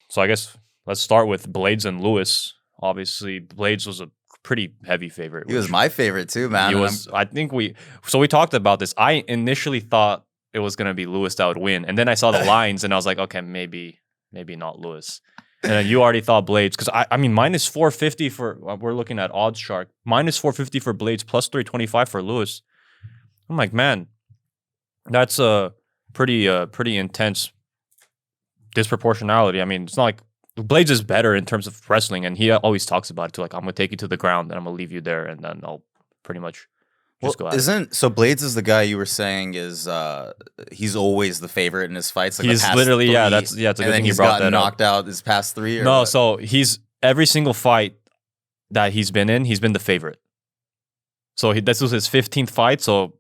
So I guess let's start with Blaydes and Lewis. Obviously, Blaydes was a pretty heavy favorite. He was my favorite too, man. He was. I think we talked about this. I initially thought it was gonna be Lewis that would win, and then I saw the lines, and I was like, okay, maybe not Lewis. And then you already thought Blaydes, because I mean minus 450 for we're looking at Odds Shark, minus 450 for Blaydes, plus 325 for Lewis. I'm like, man, that's a pretty intense disproportionality. I mean, it's not like Blaydes is better in terms of wrestling, and he always talks about it too. Like, I'm gonna take you to the ground, and I'm gonna leave you there, and then I'll pretty much just go at it. So Blaydes is the guy you were saying is he's always the favorite in his fights. Like he's literally it's a good thing you brought that up. He's gotten knocked out his past 3. No, so he's every single fight that he's been in, he's been the favorite. So this was his 15th fight. So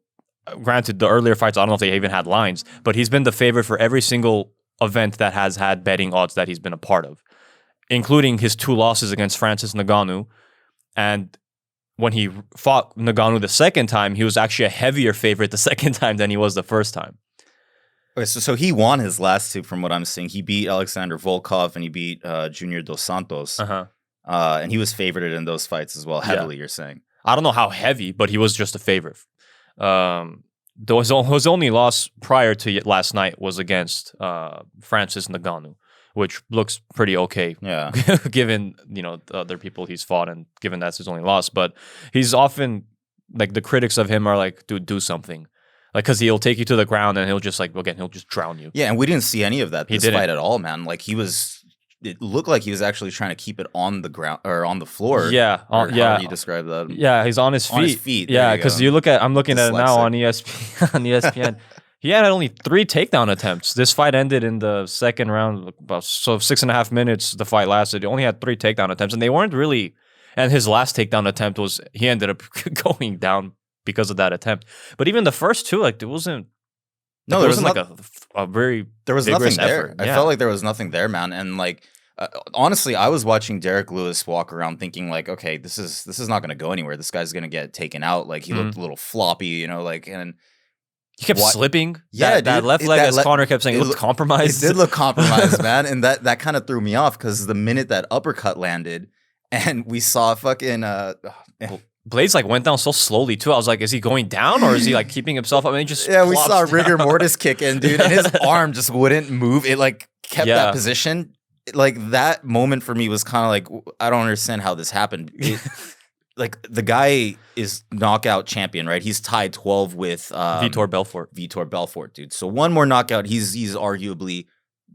granted, the earlier fights, I don't know if they even had lines, but he's been the favorite for every single event that has had betting odds that he's been a part of, including his 2 losses against Francis Ngannou. And when he fought Ngannou the second time, he was actually a heavier favorite the second time than he was the first time. Okay, so he won his last 2 from what I'm seeing. He beat Alexander Volkov and he beat Junior Dos Santos. And he was favored in those fights as well, heavily, you're saying. I don't know how heavy, but he was just a favorite. His only loss prior to last night was against Francis Ngannou, which looks pretty okay, given the other people he's fought and given that's his only loss. But he's often like, the critics of him are like, dude, do something, like, because he'll take you to the ground and he'll just he'll just drown you. Yeah, and we didn't see any of that this fight at all, man. Like, it looked like he was actually trying to keep it on the ground or on the floor. Yeah, how you describe that? Yeah, he's on his feet. On his feet. Yeah, because I'm looking at it now on ESPN. On ESPN. He had only 3 takedown attempts. This fight ended in the second round, about 6.5 minutes the fight lasted. He only had 3 takedown attempts, and they weren't really. And his last takedown attempt he ended up going down because of that attempt. But even the first 2, like, there wasn't. No, there wasn't like a very. There was nothing there. I felt like there was nothing there, man. And like, honestly, I was watching Derrick Lewis walk around thinking like, okay, this is not going to go anywhere. This guy's going to get taken out. Like, he looked a little floppy, and. He kept slipping. Yeah, that left leg, as Connor kept saying, it looked compromised. It did look compromised, man. And that kind of threw me off, because the minute that uppercut landed and we saw fucking... Blaydes like went down so slowly too. I was like, is he going down or is he like keeping himself up? I mean, just we saw rigor mortis kick in, dude. And his arm just wouldn't move. It like kept that position. Like, that moment for me was kind of like, I don't understand how this happened. Like, the guy is knockout champion, right? He's tied 12 with Vitor Belfort. Vitor Belfort, dude. So one more knockout, he's arguably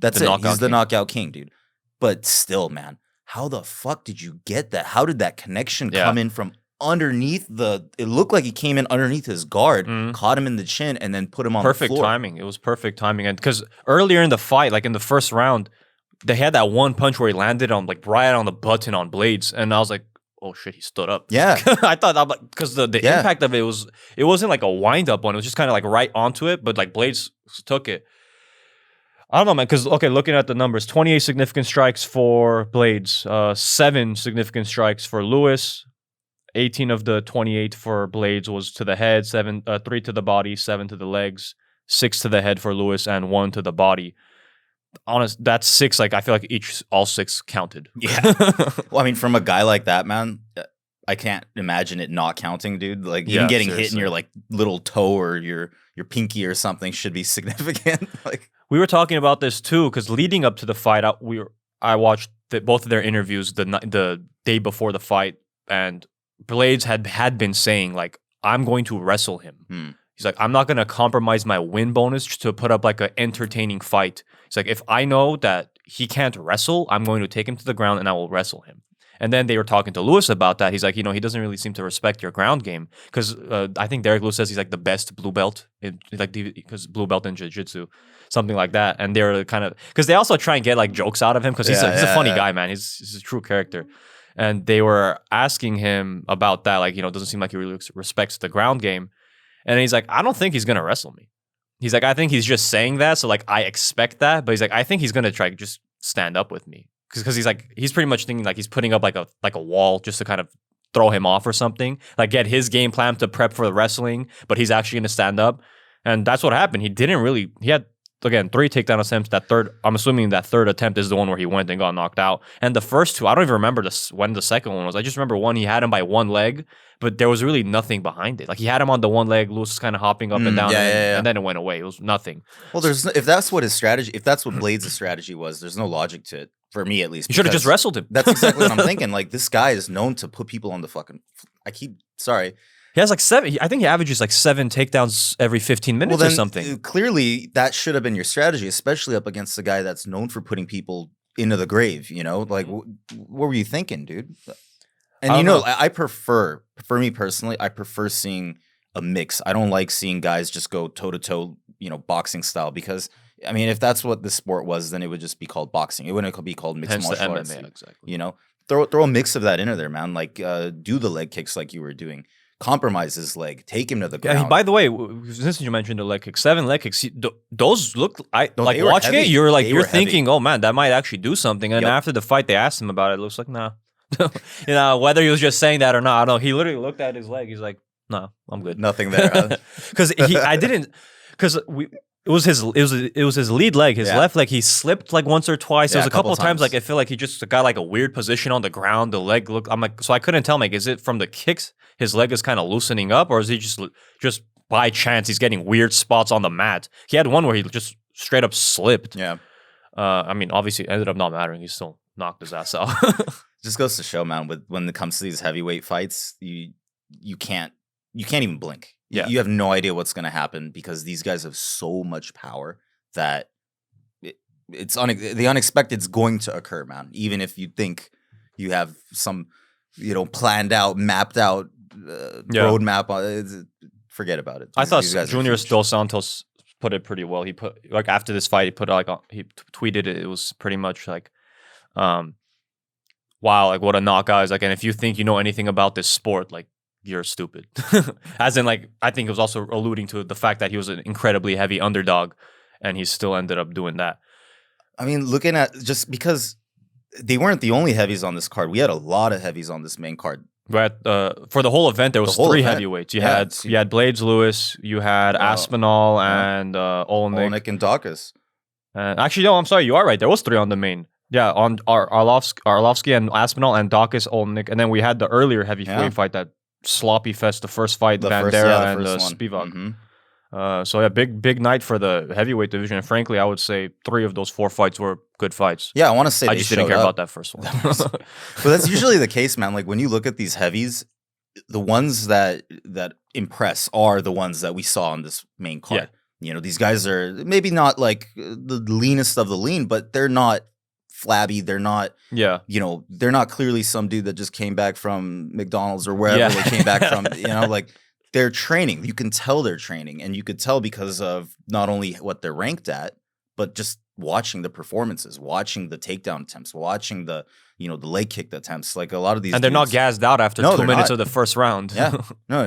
he's the knockout king, dude. But still, man, how the fuck did you get that? How did that connection come in from underneath it looked like he came in underneath his guard, caught him in the chin, and then put him on the floor. Perfect timing. It was perfect timing. And because earlier in the fight, like in the first round, they had that one punch where he landed on like right on the button on Blaydes, and I was like, oh shit, he stood up. Yeah. I thought that, because the impact of it wasn't like a wind up one. It was just kind of like right onto it, but like Blaydes took it. I don't know, man, because, okay, looking at the numbers, 28 significant strikes for Blaydes, 7 significant strikes for Lewis, 18 of the 28 for Blaydes was to the head, 3 to the body, 7 to the legs, 6 to the head for Lewis, and 1 to the body. Honest, that's 6. Like, I feel like all 6 counted. Yeah. Well, I mean, from a guy like that, man, I can't imagine it not counting, dude. Like, even getting hit in your like little toe or your pinky or something should be significant. Like, we were talking about this too, because leading up to the fight, I watched both of their interviews the day before the fight, and Blaydes had been saying like, I'm going to wrestle him. He's like, I'm not going to compromise my win bonus to put up like an entertaining fight. He's like, if I know that he can't wrestle, I'm going to take him to the ground and I will wrestle him. And then they were talking to Lewis about that. He's like, he doesn't really seem to respect your ground game, because I think Derrick Lewis says he's like the best blue belt, because blue belt in jiu-jitsu, something like that. And they're kind of, because they also try and get like jokes out of him, because he's a funny guy, man. He's a true character. And they were asking him about that, like, it doesn't seem like he really respects the ground game. And he's like, I don't think he's going to wrestle me. He's like, I think he's just saying that, so like I expect that. But he's like, I think he's going to try to just stand up with me. Because he's like, he's pretty much thinking like he's putting up like a wall just to kind of throw him off or something. Like, get his game plan to prep for the wrestling, but he's actually going to stand up. And that's what happened. He had again, 3 takedown attempts. That third, I'm assuming that third attempt is the one where he went and got knocked out. And the first 2, I don't even remember when the second one was. I just remember one, he had him by one leg, but there was really nothing behind it. Like he had him on the one leg, Lewis was kind of hopping up and down, and then it went away. It was nothing. Well, if that's what his strategy, if that's what Blaydes' strategy was, there's no logic to it. For me, at least. You should have just wrestled him. That's exactly what I'm thinking. Like, this guy is known to put people on the fucking... Sorry. He has like 7... I think he averages like 7 takedowns every 15 minutes or something. Clearly, that should have been your strategy, especially up against a guy that's known for putting people into the grave, you know? Like, what were you thinking, dude? And you know, I prefer... For me personally, I prefer seeing a mix. I don't like seeing guys just go toe-to-toe, you know, boxing style, because... I mean, if that's what the sport was, then it would just be called boxing. It wouldn't be called mixed martial arts. Exactly. You know, throw a mix of that into there, man. Like, do the leg kicks like you were doing. Compromise his leg. Take him to the ground. Yeah, by the way, since you mentioned the leg kicks, 7 leg kicks, those look. Like watching heavy. You're thinking, oh man, that might actually do something. And after the fight, they asked him about it. It looks like nah. You know, whether he was just saying that or not, I don't know. He literally looked at his leg. He's like, no, I'm good. Nothing there. Because It was his lead leg, his left leg. He slipped like once or twice. There was a couple of times like I feel like he just got like a weird position on the ground. The leg looked. I'm like, so I couldn't tell. Like, is it from the kicks? His leg is kind of loosening up, or is he just by chance he's getting weird spots on the mat? He had one where he just straight up slipped. Yeah. I mean, obviously, it ended up not mattering. He still knocked his ass out. Just goes to show, man. When it comes to these heavyweight fights, you can't even blink. Yeah. You have no idea what's going to happen because these guys have so much power that the unexpected's going to occur, man. Even if you think you have some, you know, planned out, mapped out roadmap on it, forget about it. I thought Junior Dos Santos put it pretty well. He put like after this fight, he tweeted it. It was pretty much like, wow, like what a knockout is like. And if you think you know anything about this sport, like, you're stupid. As in, like, I think it was also alluding to the fact that he was an incredibly heavy underdog and he still ended up doing that. I mean, looking at just because they weren't the only heavies on this card. We had a lot of heavies on this main card. But for the whole event, there was 3 heavyweights. You had Blaydes Lewis, you had Aspinall, and Olnick and Dawkins. Actually, no, I'm sorry. You are right. There was 3 on the main. Yeah, on Arlovsky and Aspinall and Dawkins, Olnick. And then we had the earlier heavyweight fight that sloppy fest, the first fight, Bandera and Spivak. Mm-hmm. So yeah, big night for the heavyweight division. And frankly, I would say 3 of those 4 fights were good fights. Yeah, I want to say I just didn't care about that first one. But that's usually the case, man. Like when you look at these heavies, the ones that impress are the ones that we saw on this main card. Yeah. You know, these guys are maybe not like the leanest of the lean, but they're not flabby. They're not, you know, they're not clearly some dude that just came back from McDonald's or wherever they came back from. You know, like they're training. You can tell they're training, and you could tell because of not only what they're ranked at, but just watching the performances, watching the takedown attempts, watching the, you know, the leg kick attempts. Like a lot of these, and they're not gassed out after 2 minutes of the first round. Yeah, no.